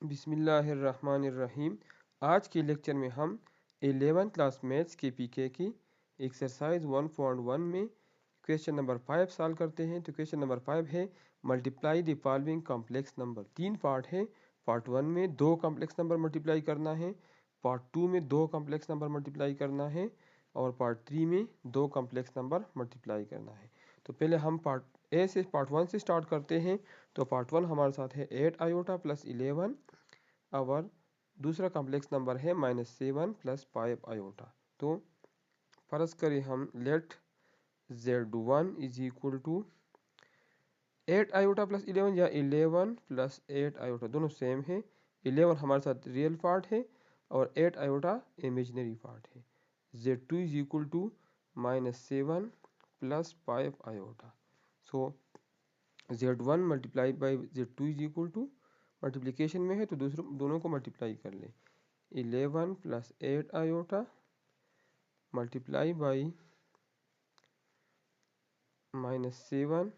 बिस्मिल्लाहिर्रहमानिर्रहीम। आज के लेक्चर में हम 11th क्लास मैथ्स के पीके की एक्सरसाइज 1.1 में क्वेश्चन नंबर 5 सॉल्व करते हैं। तो क्वेश्चन नंबर 5 है multiply the following complex number. 3 part है। पार्ट 1 में 2 कॉम्प्लेक्स नंबर मल्टीप्लाई करना है, पार्ट 2 में 2 कॉम्प्लेक्स नंबर मल्टीप्लाई करना है और पार्ट 3 में 2 कॉम्प्लेक्स नंबर मल्टीप्लाई करना है। तो पहले हम पार्ट 1 से स्टार्ट करते हैं। तो पार्ट 1 हमारे साथ है 8 आयोटा प्लस 11 और दूसरा कॉम्प्लेक्स नंबर है -7 प्लस 5 आयोटा। तो फर्ज करें हम let Z1 is equal to 8 iota plus 11 या 11 प्लस 8 आयोटा, दोनों सेम है। 11 हमारे साथ रियल पार्ट है और 8 आयोटा इमेजिनरी पार्ट है। Z2 is equal to -7 plus 5 iota. So Z1 multiply by Z2 is equal to, multiplication में है तो दोनों को मल्टीप्लाई कर लें। 11 plus 8 iota multiply by -7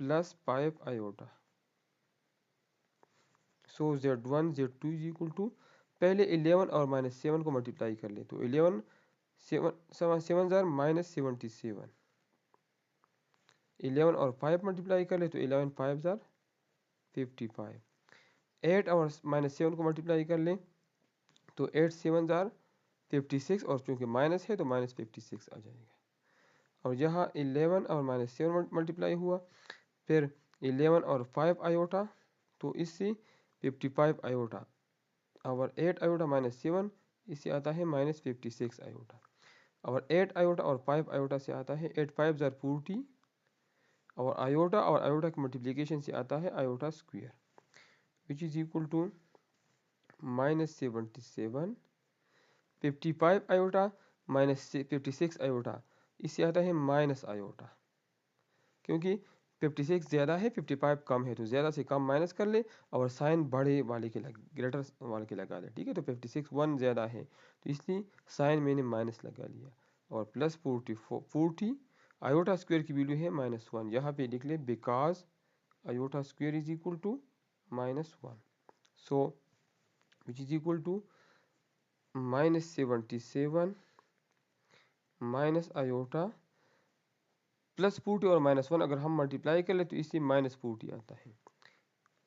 plus 5 iota. So Z1 Z2 is equal to, पहले 11 और -7 को मल्टीप्लाई कर लें। तो 11 7 जार -77, 11 और 5 मल्टीप्लाई कर ले तो 11 5 जार 55, 8 और -7 को मल्टीप्लाई कर लें तो 8 7 जार 56 और चूंकि माइनस है तो -56 आ जाएगा। और यहाँ 11 और -7 मल्टीप्लाई हुआ, फिर 11 और 5 आयोटा, तो इससे 55 आयोटा और 8 आयोटा -7 इससे आता है -56 आयोटा। और 8 आयोटा और 5 आयोटा से आता है 8 5 जार 40 और आयोटा की मल्टीप्लिकेशन से आता है iota square, which is equal to -77, 55 iota -56 iota, इससे आता है माइनस आयोटा। क्योंकि 56 ज़्यादा है 55 कम है तो ज़्यादा से कम माइनस कर ले और साइन बड़े वाले के ग्रेटर वाले के लगा ले। ठीक है, तो 56 1 ज़्यादा है तो इसलिए साइन मैंने माइनस लगा लिया। और प्लस 40 आयोटा स्क्वायर की वैल्यू है -1। यहाँ पे लिख ले because iota square is equal to -1। So which is equal to -77 minus iota plus 40 और -1 अगर हम मल्टीप्लाई कर ले तो इससे -40 आता है।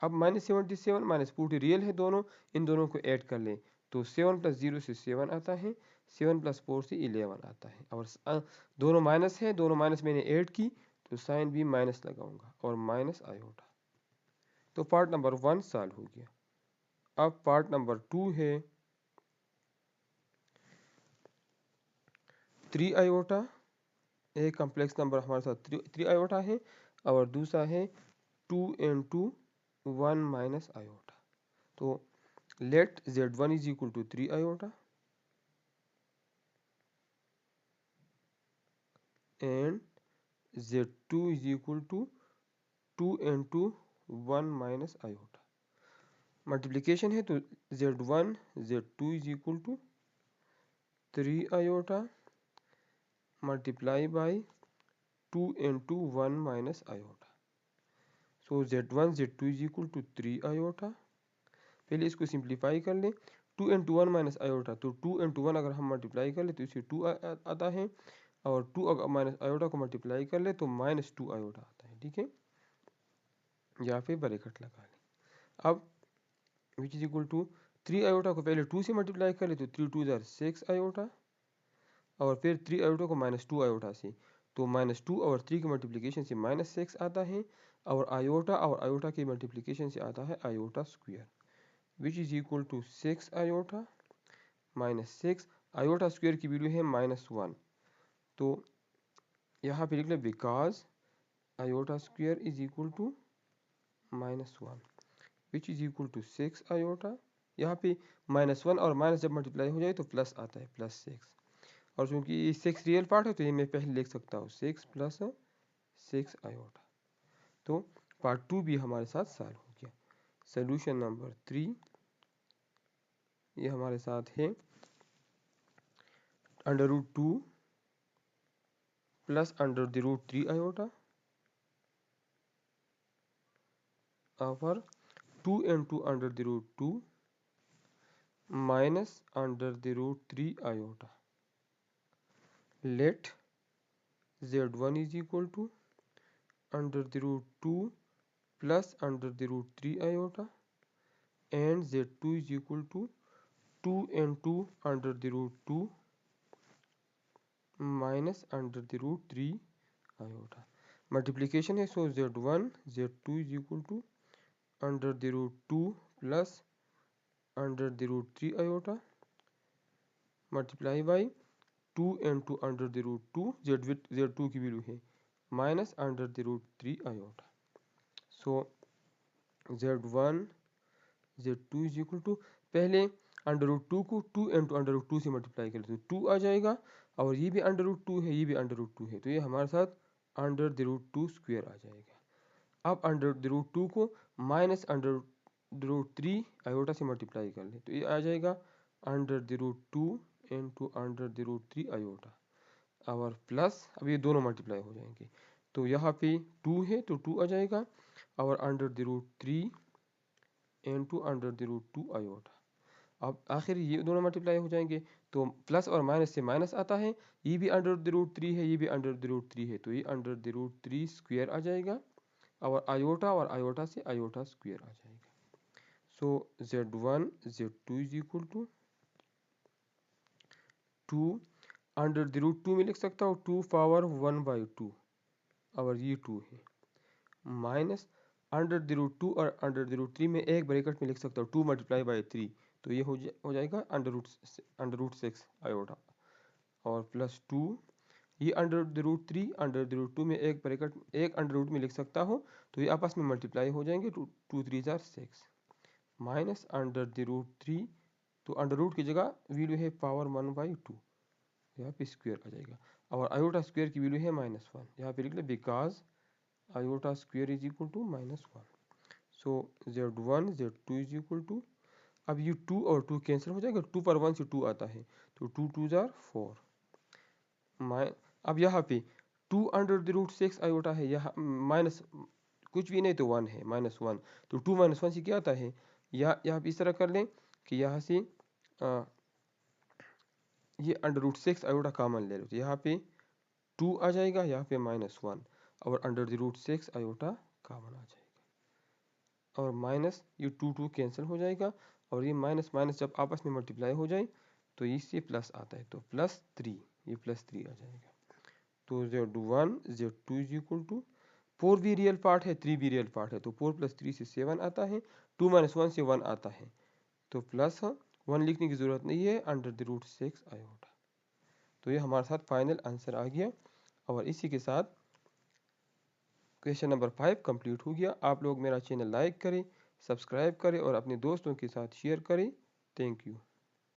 अब -77 -40 रियल है दोनों, इन दोनों को ऐड कर लें तो 7 + 0 से 7 आता है, 7 + 4 से 11 आता है। और दोनों माइनस है, दोनों माइनस मैंने ऐड की तो साइन भी माइनस लगाऊंगा और माइनस आयोटा। तो पार्ट नंबर 1 सॉल्व हो गया। अब पार्ट नंबर 2 है 3 आयोटा, एक कॉम्प्लेक्स नंबर हमारे साथ 3 आयोटा है और दूसरा है 2 × 1 माइनस आयोटा। तो let Z1 is equal to 3 iota and Z2 is equal to 2 × 1 minus iota. Multiplication है तो Z1 Z2 is equal to 3 iota multiply by 2 × 1 minus iota. So Z1 Z2 is equal to 3 iota. पहले इसको simplify कर लें, 2 × 1 minus iota, तो 2 × 1 अगर हम multiply कर ले तो इसे 2 आता है और 2 अगर माइनस आयोटा को मल्टीप्लाई कर ले तो -2 आयोटा आता है। ठीक है, यहाँ पे ब्रैकेट लगा लें। अब which is equal to 3 iota को पहले 2 से मल्टीप्लाई कर ले तो 3 2 जार 6 आयोटा और फिर 3 आयोटा को -2 आयोटा से, तो -2 और 3 की मल्टीप्लिकेशन से -6 आता है और आयोटा की मल्टीप्लिकेशन से आता है iota square, which is equal to 6 iota -6। Iota square की वैल्यू है -1, तो यहाँ पे लिख ले because iota square is equal to -1 which is equal to 6 iota. यहाँ पे -1 और माइनस जब मल्टीप्लाई हो जाए तो प्लस आता है +6, और चूंकि 6 रियल पार्ट है तो ये मैं पहले लिख सकता हूँ 6 + 6 आयोटा। तो पार्ट 2 भी हमारे साथ सॉल्व हो गया। सोल्यूशन नंबर 3 ये हमारे साथ है √2 प्लस √3 आयोटा और 2 into under the root 2 minus under the root 3 iota. Let z1 is equal to under the root 2 plus under the root 3 iota, and z2 is equal to 2 into under the root 2 minus under the root 3 iota. Multiplication है, so z1 z2 is equal to under the root 2 plus under the root 3 iota multiply by 2 into under the root 2 z2 की value है minus under the root 3 iota. So z1 z2 is equal to, पहले under root 2 को 2 into under root 2 से multiply कर तो 2 आ जाएगा, और ये भी अंडर रूट 2 है, ये भी अंडर रूट 2 है, तो ये हमारे साथ अंडर द रूट 2 स्क्वायर आ जाएगा. अब अंडर द रूट 2 को minus under the root 3 iota से मल्टीप्लाई कर ले तो ये आ जाएगा under the root 2 into under the root 3 iota और प्लस, अब ये दोनों मल्टीप्लाई हो जाएंगे तो यहाँ पे 2 है तो 2 आ जाएगा और under the root 3 into under the root 2 iota. अब आखिर ये दोनों मल्टीप्लाई हो जाएंगे तो प्लस और माइनस से माइनस आता है, ये भी अंडर द रूट 3 है, ये भी अंडर द रूट 3 है, तो ये अंडर द रूट 3 स्क्वायर आ जाएगा और आयोटा से आयोटा स्क्वायर आ जाएगा. So z1 z2 is equal to 2 under the root 2 में लिख सकता हूँ 2 पावर 1/2 और ये 2 है माइनस अंडर द रूट 2 और अंडर द रूट 3 में एक ब्रैकेट में लिख सकता हूँ 2 मल्टीप्लाई बाई 3 तो ये हो जाएगा अंडर रूट 6 आयोटा और प्लस 2 ये under the root 3 under the root 2 में एक ब्रैकेट एक अंडर रूट में लिख सकता हूँ तो ये आपस में मल्टीप्लाई हो जाएंगे 2 3 जार 6 माइनस अंडर द रूट 3 तो अंडर रूट की जगह वैल्यू है पावर 1/2 यहाँ पे स्क्वायर आ जाएगा और आयोटा स्क्वायर की वैल्यू है -1 यहाँ पे लिख ले because iota square is equal to -1. So z1 z2 is equal to, अब ये 2 और 2 कैंसिल हो जाएगा, 2 पर 1 से 2 आता है तो 2 2 जार 4 अब यहाँ पे 2 अंडर द रूट 6 आयोटा है, यहाँ माइनस कुछ भी नहीं तो 1 है -1 तो 2 -1 से क्या आता है, यहाँ पे इस तरह कर लें कि यहाँ से ये अंडर रूट 6 आयोटा कॉमन ले लो तो यहाँ पे 2 आ जाएगा, यहाँ पे -1 और under the root 6 iota common आ जाएगा और माइनस ये 2 2 कैंसिल हो जाएगा और ये माइनस माइनस जब आपस में मल्टीप्लाई हो जाए तो इससे प्लस आता है तो +3 ये +3 आ जाएगा. तो z1 z2 is equal to 4 भी रियल पार्ट है 3 भी रियल पार्ट है तो 4 + 3 से 7 आता है, 2 - 1 से 1 आता है तो प्लस 1 लिखने की ज़रूरत नहीं है अंडर द रूट 6 आयोटा. तो ये हमारे साथ फाइनल आंसर आ गया और इसी के साथ क्वेश्चन नंबर 5 कंप्लीट हो गया. आप लोग मेरा चैनल लाइक करें, सब्सक्राइब करें और अपने दोस्तों के साथ शेयर करें. Thank you.